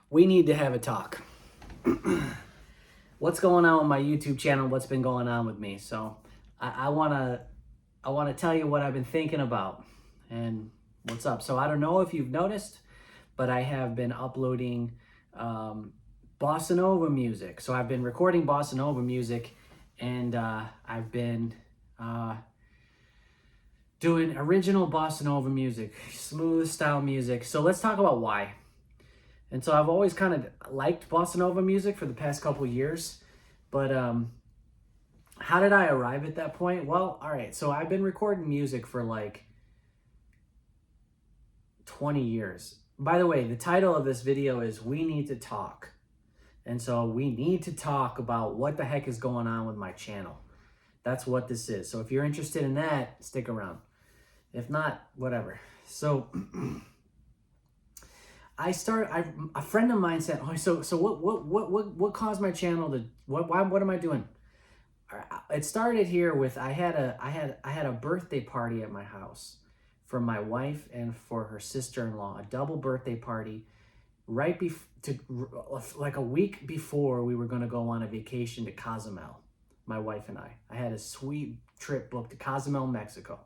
We need to have a talk. What's going on with my YouTube channel? What's been going on with me? So I wanna tell you what I've been thinking about and what's up. So I don't know if you've noticed, but I have been uploading bossa nova music. So I've been recording bossa nova music, and I've been doing original bossa nova music, smooth style music. So let's talk about why. And so I've always kind of liked bossa nova music for the past couple years, but how did I arrive at that point? Well, all right, so I've been recording music for like 20 years. By the way, the title of this video is We Need to Talk. And so we need to talk about what the heck is going on with my channel. That's what this is. So if you're interested in that, stick around. If not, whatever. So a friend of mine said, "Oh, so what caused my channel to what am I doing?" It started here with I had a birthday party at my house for my wife and for her sister-in-law, a double birthday party, like a week before we were going to go on a vacation to Cozumel. My wife and I had a sweet trip booked to Cozumel, Mexico.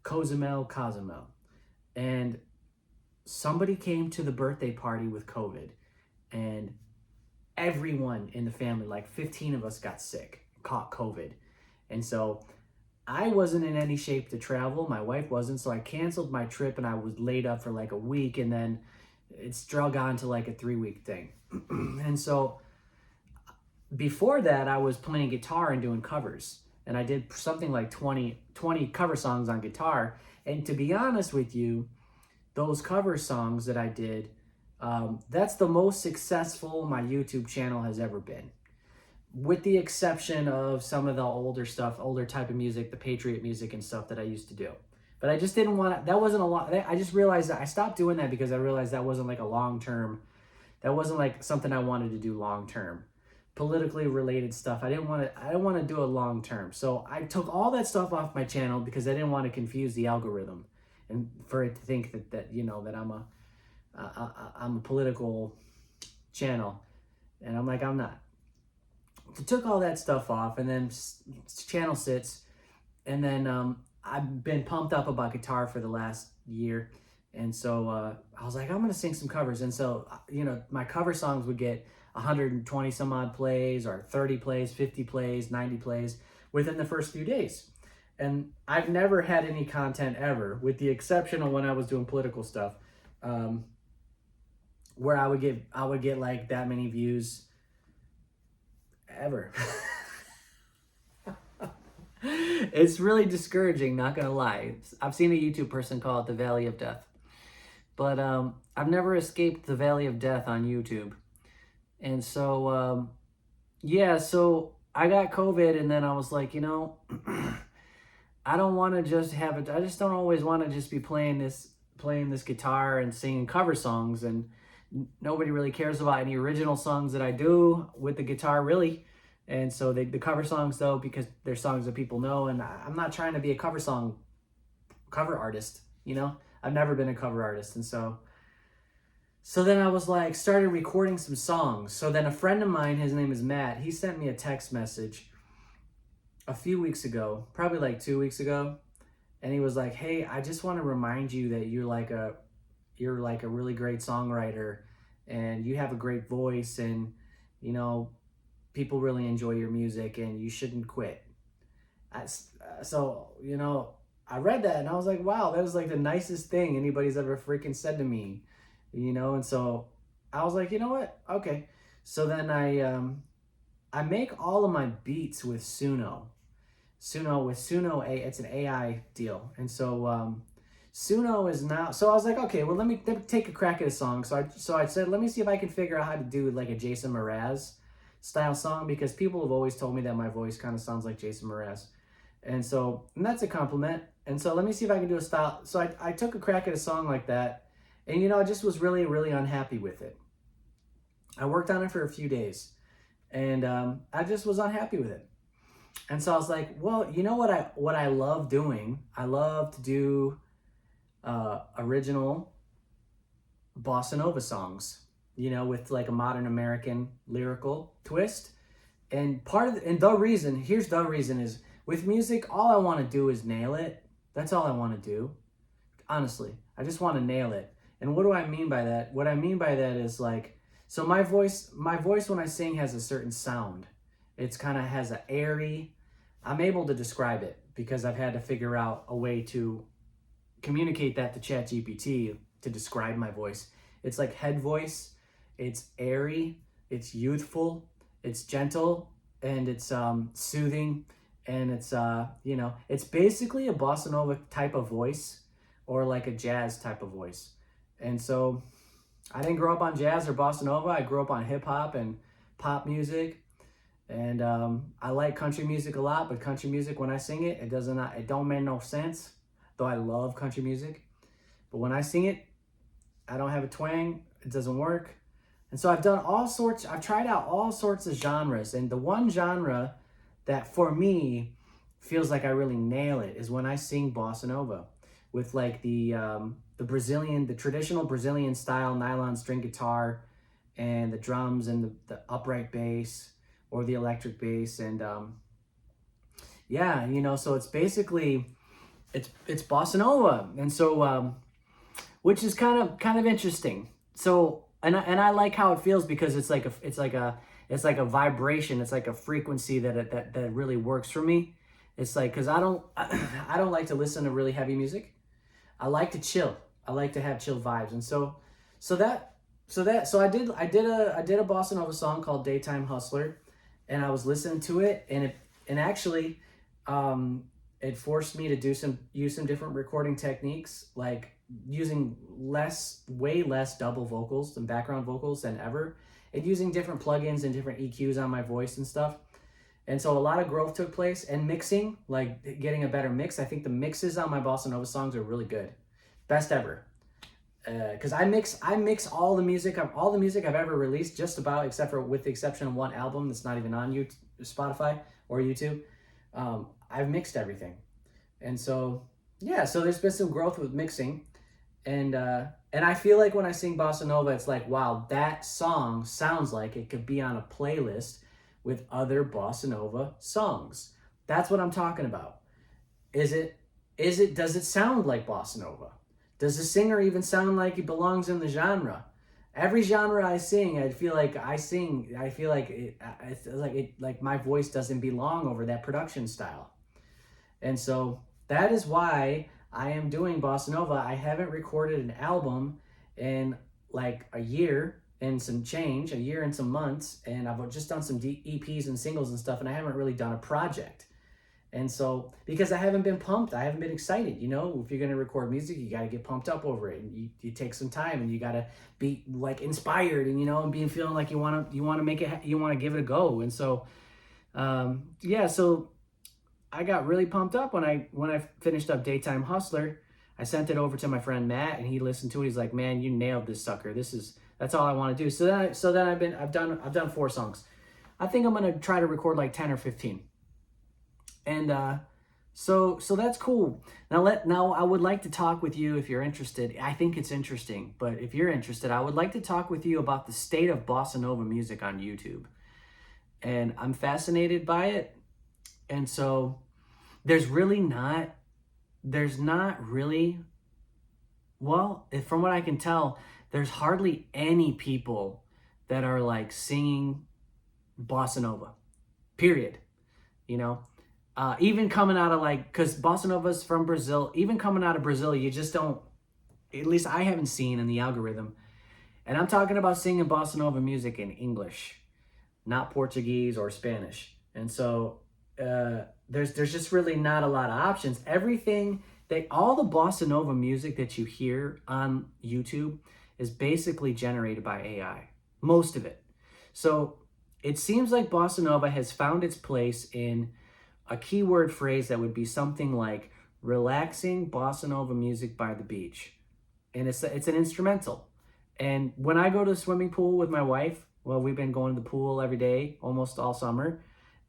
Cozumel, and somebody came to the birthday party with COVID, and everyone in the family, like 15 of us, got sick, caught COVID. And so I wasn't in any shape to travel. My wife wasn't. So I canceled my trip and I was laid up for like a week, and then it's drug on to like a 3-week thing. And so before that, I was playing guitar and doing covers. And I did something like 20 cover songs on guitar. And to be honest with you, those cover songs that I did, that's the most successful my YouTube channel has ever been. With the exception of some of the older stuff, older type of music, the Patriot music and stuff that I used to do. But I just didn't want to, that wasn't a lot. I just realized that I stopped doing that because I realized that wasn't like a long-term, that wasn't like something I wanted to do long-term. Politically related stuff. I didn't want to do it long-term. So I took all that stuff off my channel because I didn't want to confuse the algorithm and for it to think that you know, that I'm a political channel. And I'm like, I'm not. So took all that stuff off, and then channel sits, and then I've been pumped up about guitar for the last year, and so I was like, I'm gonna sing some covers. And so you know, my cover songs would get 120 some odd plays, or 30 plays, 50 plays, 90 plays within the first few days. And I've never had any content ever, with the exception of when I was doing political stuff, where I would get like that many views ever. It's really discouraging, not gonna lie. I've seen a YouTube person call it the Valley of Death, but I've never escaped the Valley of Death on YouTube. And so yeah, so I got COVID, and then I was like, you know, I don't want to just have it. I just don't always want to just be playing this guitar and singing cover songs, and nobody really cares about any original songs that I do with the guitar, really. And so the cover songs, though, because they're songs that people know, and I'm not trying to be a cover artist, you know? I've never been a cover artist. And so then I was like, started recording some songs. So then a friend of mine, his name is Matt, he sent me a text message a few weeks ago, probably like 2 weeks ago. And he was like, hey, I just want to remind you that you're like a really great songwriter, and you have a great voice, and you know, people really enjoy your music, and you shouldn't quit. So you know, I read that and I was like, wow, that was like the nicest thing anybody's ever freaking said to me, you know. And so I was like, you know what, okay. So then I make all of my beats with Suno. It's an AI deal. And so Suno is now, so I was like, okay, well, let me take a crack at a song. So I said, let me see if I can figure out how to do like a Jason Mraz style song, because people have always told me that my voice kind of sounds like Jason Mraz. And that's a compliment. And so let me see if I can do a style. So I took a crack at a song like that, and you know, I just was really, really unhappy with it. I worked on it for a few days, and I just was unhappy with it. And so I was like, well, you know what I love doing? I love to do original bossa nova songs. with like a modern American lyrical twist. And the reason, here's the reason is with music, all I want to do is nail it. That's all I want to do. Honestly, I just want to nail it. And what do I mean by that? What I mean by that is like, so my voice when I sing has a certain sound. It's kind of has an airy, I'm able to describe it because I've had to figure out a way to communicate that to ChatGPT to describe my voice. It's like head voice, it's airy, it's youthful, it's gentle, and it's soothing, and it's basically a bossa nova type of voice or like a jazz type of voice. And so I didn't grow up on jazz or bossa nova. I grew up on hip hop and pop music. And I like country music a lot, but country music, when I sing it, it don't make no sense. Though I love country music, but when I sing it, I don't have a twang. It doesn't work. And so I've tried out all sorts of genres. And the one genre that for me feels like I really nail it is when I sing bossa nova with like the traditional Brazilian style nylon string guitar and the drums and the upright bass or the electric bass. And so it's basically, it's bossa nova. And so, which is kind of interesting. So, and I like how it feels because it's like a vibration. It's like a frequency that really works for me. It's like, cause I don't like to listen to really heavy music. I like to chill. I like to have chill vibes. And so I did a bossa nova song called Daytime Hustler, and I was listening to it, and actually, it forced me to use some different recording techniques, like using way less double vocals and background vocals than ever, and using different plugins and different EQs on my voice and stuff. And so a lot of growth took place, and mixing, like getting a better mix. I think the mixes on my bossa nova songs are really good, best ever. Because I mix all the music I've ever released, just about, with the exception of one album that's not even on YouTube, Spotify or YouTube. I've mixed everything, and so there's been some growth with mixing, and I feel like when I sing bossa nova, it's like, wow, that song sounds like it could be on a playlist with other bossa nova songs. That's what I'm talking about. Does it sound like bossa nova? Does the singer even sound like he belongs in the genre? Every genre I sing, I feel like my voice doesn't belong over that production style. And so that is why I am doing bossa nova. I haven't recorded an album in like a year and some months, and I've just done some EPs and singles and stuff, and I haven't really done a project. And so, because I haven't been pumped, I haven't been excited, if you're going to record music, you got to get pumped up over it, and you take some time, and you got to be like inspired, and, and feeling like you want to make it, you want to give it a go. And so, so I got really pumped up when I finished up Daytime Hustler. I sent it over to my friend Matt, and he listened to it. He's like, man, you nailed this sucker. That's all I want to do. So then I've done 4 songs. I think I'm going to try to record like 10 or 15. And so that's cool. Now I would like to talk with you if you're interested. I think it's interesting, but if you're interested, I would like to talk with you about the state of bossa nova music on YouTube. And I'm fascinated by it. And so there's not really, from what I can tell, there's hardly any people that are like singing bossa nova, period. Even coming out of because bossa nova's from Brazil, even coming out of Brazil, you just don't, at least I haven't seen in the algorithm. And I'm talking about singing bossa nova music in English, not Portuguese or Spanish. And so there's just really not a lot of options. All the bossa nova music that you hear on YouTube is basically generated by AI, most of it. So it seems like bossa nova has found its place in a keyword phrase that would be something like relaxing bossa nova music by the beach. And it's an instrumental. And when I go to the swimming pool with my wife, we've been going to the pool every day, almost all summer,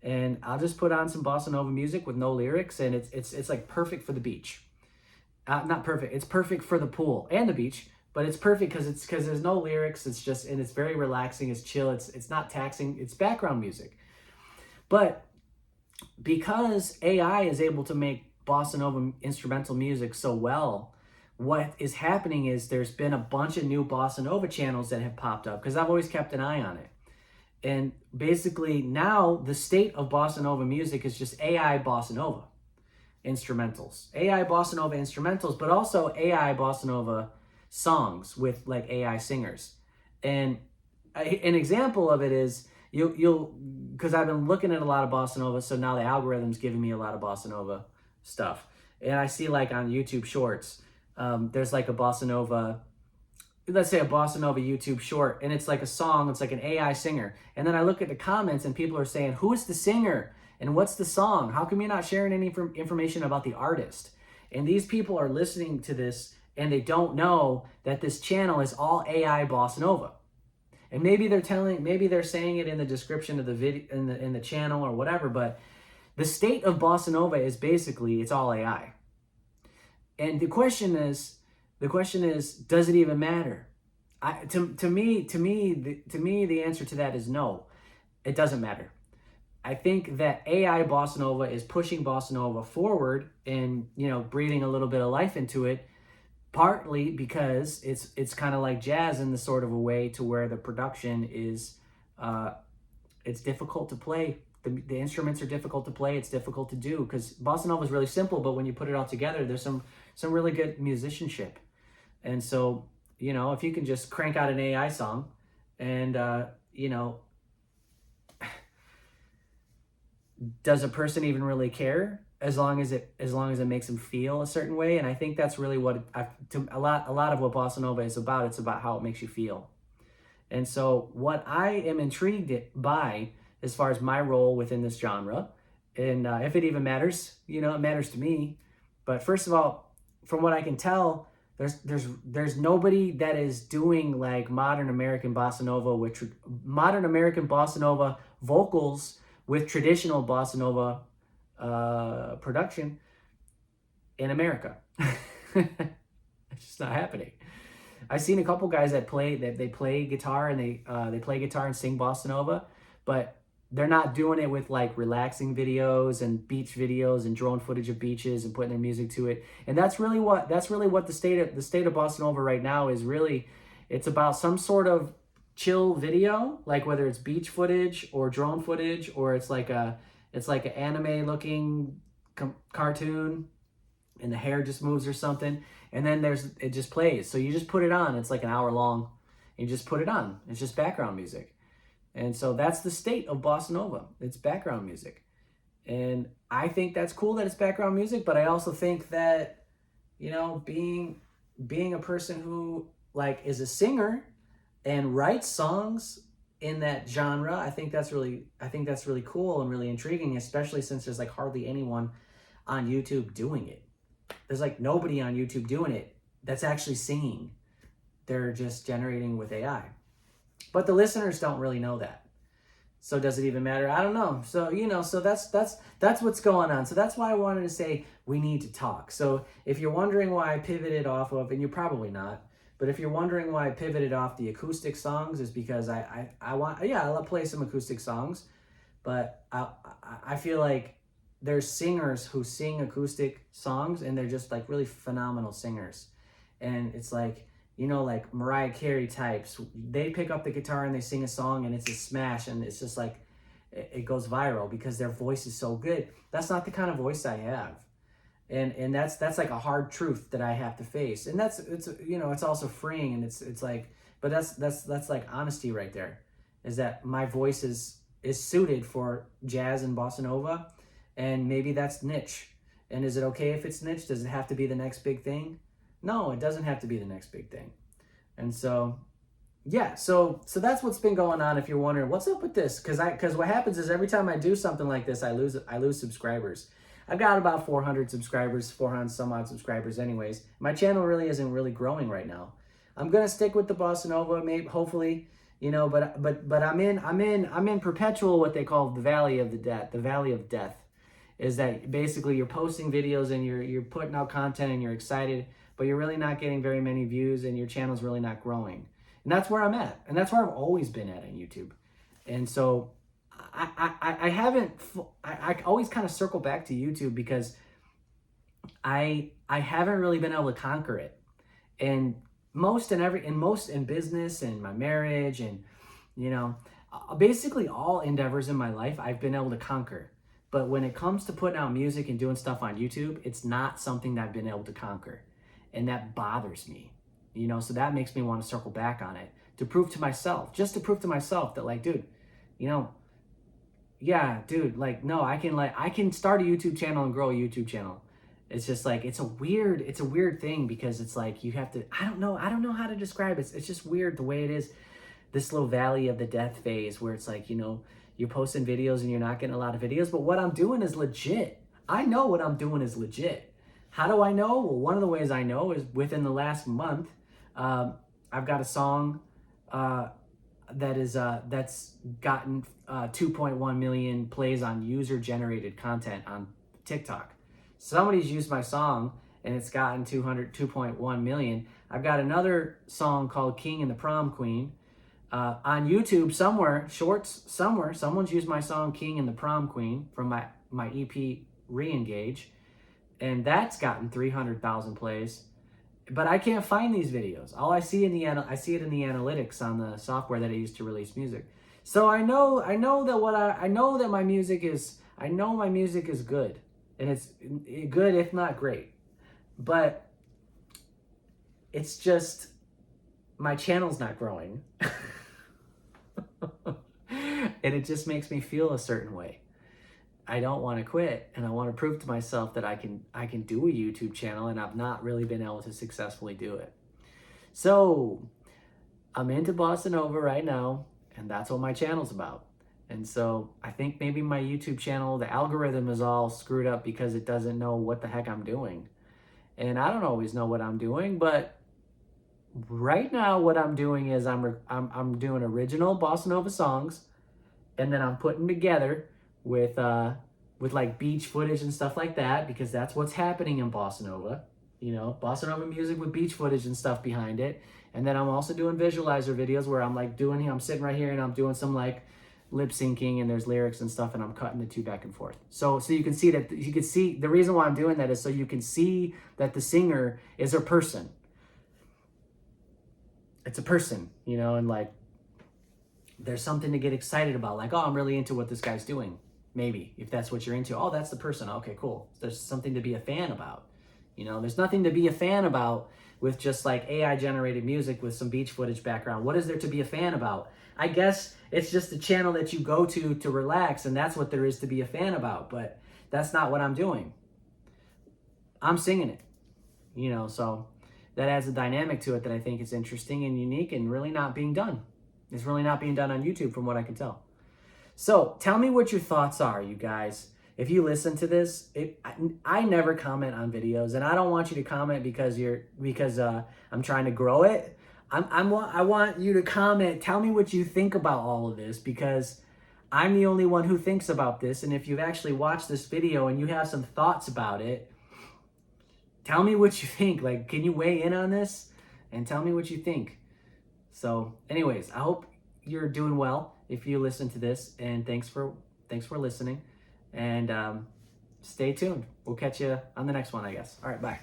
and I'll just put on some bossa nova music with no lyrics, and it's like perfect for the beach. Not perfect, it's perfect for the pool and the beach, but it's perfect because there's no lyrics. It's just, and it's very relaxing. It's chill. It's not taxing. It's background music. But because AI is able to make bossa nova instrumental music so well, what is happening is there's been a bunch of new bossa nova channels that have popped up because I've always kept an eye on it. And basically now the state of bossa nova music is just AI bossa nova instrumentals, AI bossa nova instrumentals, but also AI bossa nova songs with like AI singers. And an example of it is you'll because I've been looking at a lot of bossa nova, so now the algorithm's giving me a lot of bossa nova stuff. And I see like on YouTube Shorts, there's like a bossa nova, let's say a bossa nova YouTube short, and it's like a song, it's like an AI singer. And then I look at the comments and people are saying, who's the singer? And what's the song? How come you're not sharing any information about the artist? And these people are listening to this and they don't know that this channel is all AI bossa nova. And maybe they're saying it in the description of the video, in the channel or whatever, but the state of bossa nova is basically, it's all AI. And the question is, does it even matter? To me, the answer to that is no. It doesn't matter. I think that AI bossa nova is pushing bossa nova forward and, breathing a little bit of life into it, partly because it's kind of like jazz in the sort of a way to where the production is, it's difficult to play. The instruments are difficult to play. It's difficult to do because bossa nova is really simple, but when you put it all together, there's some really good musicianship. And so, if you can just crank out an AI song and, does a person even really care as long as it makes them feel a certain way? And I think that's really what a lot of what bossa nova is about. It's about how it makes you feel. And so what I am intrigued by as far as my role within this genre, and if it even matters, it matters to me. But first of all, from what I can tell, there's nobody that is doing like modern American bossa nova vocals with traditional bossa nova production in America. It's just not happening. I've seen a couple guys that play guitar and they play guitar and sing bossa nova, but they're not doing it with like relaxing videos and beach videos and drone footage of beaches and putting their music to it. And that's really what the state of bossa nova right now is really. It's about some sort of chill video, like whether it's beach footage or drone footage, or it's like an anime looking cartoon and the hair just moves or something. And then it just plays. So you just put it on. It's like an hour long. You just put it on. It's just background music. And so that's the state of bossa nova. It's background music. And I think that's cool that it's background music, but I also think that, being a person who like is a singer and writes songs in that genre, I think that's really cool and really intriguing, especially since there's like hardly anyone on YouTube doing it. There's like nobody on YouTube doing it that's actually singing. They're just generating with AI. But the listeners don't really know that. So does it even matter? I don't know. So, so that's what's going on. So that's why I wanted to say we need to talk. So if you're wondering why I pivoted off of, and you're probably not, but if you're wondering why I pivoted off the acoustic songs, is because I love to play some acoustic songs, but I feel like there's singers who sing acoustic songs and they're just like really phenomenal singers. And it's like, like Mariah Carey types, they pick up the guitar and they sing a song and it's a smash and it's just like, it goes viral because their voice is so good. That's not the kind of voice I have. And that's like a hard truth that I have to face. And it's also freeing, and it's like, but that's like honesty right there, is that my voice is suited for jazz and bossa nova, and maybe that's niche. And is it okay if it's niche? Does it have to be the next big thing? No, it doesn't have to be the next big thing. And so, yeah, so that's what's been going on. If you're wondering what's up with this, because what happens is every time I do something like this, I lose subscribers. I've got about 400 some odd subscribers anyways. My channel really isn't really growing right now. I'm gonna stick with the bossa nova, maybe, hopefully, but I'm in perpetual, what they call the valley of death, is that basically you're posting videos and you're putting out content and you're excited, but you're really not getting very many views and your channel's really not growing. And that's where I'm at. And that's where I've always been at on YouTube. And so I haven't, I always kind of circle back to YouTube because I haven't really been able to conquer it. And most in business and my marriage and, you know, basically all endeavors in my life, I've been able to conquer. But when it comes to putting out music and doing stuff on YouTube, it's not something that I've been able to conquer. And that bothers me, you know, so that makes me want to circle back on it to prove to myself, just to prove to myself that like, dude, you know, yeah, dude, like, no, I can start a YouTube channel and grow a YouTube channel. It's just like, it's a weird thing because it's like, you have to, I don't know how to describe it. It's just weird the way it is, this little valley of the death phase where it's like, you know, you're posting videos and you're not getting a lot of videos, but what I'm doing is legit. I know what I'm doing is legit. How do I know? Well, one of the ways I know is within the last month, I've got a song that's gotten 2.1 million plays on user-generated content on TikTok. Somebody's used my song and it's gotten 2.1 million. I've got another song called King and the Prom Queen. On YouTube somewhere, shorts somewhere, someone's used my song King and the Prom Queen from my EP Re-Engage. And that's gotten 300,000 plays. But I can't find these videos. All I see I see it in the analytics on the software that I use to release music. So I know that my music is good. And it's good if not great. But it's just my channel's not growing. And it just makes me feel a certain way. I don't want to quit, and I want to prove to myself that I can do a YouTube channel, and I've not really been able to successfully do it. So I'm into Bossa Nova right now, and that's what my channel's about. And so I think maybe my YouTube channel, the algorithm is all screwed up because it doesn't know what the heck I'm doing. And I don't always know what I'm doing, but right now what I'm doing is I'm doing original Bossa Nova songs, and then I'm putting together with like beach footage and stuff like that, because that's what's happening in Bossa Nova, you know, Bossa Nova music with beach footage and stuff behind it. And then I'm also doing visualizer videos where I'm like I'm sitting right here and I'm doing some like lip syncing and there's lyrics and stuff and I'm cutting the two back and forth. So you can see the reason why I'm doing that is so you can see that the singer is a person. It's a person, you know, and like there's something to get excited about. Like, oh, I'm really into what this guy's doing. Maybe, if that's what you're into. Oh, that's the person. Okay, cool. There's something to be a fan about. You know, there's nothing to be a fan about with just like AI generated music with some beach footage background. What is there to be a fan about? I guess it's just a channel that you go to relax, and that's what there is to be a fan about. But that's not what I'm doing. I'm singing it, you know, so that adds a dynamic to it that I think is interesting and unique and really not being done. It's really not being done on YouTube from what I can tell. So tell me what your thoughts are, you guys. If you listen to this, I never comment on videos, and I don't want you to comment because I'm trying to grow it. I want you to comment. Tell me what you think about all of this, because I'm the only one who thinks about this. And if you've actually watched this video and you have some thoughts about it, tell me what you think. Like, can you weigh in on this and tell me what you think? So anyways, I hope you're doing well if you listen to this, and thanks for listening, and stay tuned. We'll catch you on the next one, I guess. All right, bye.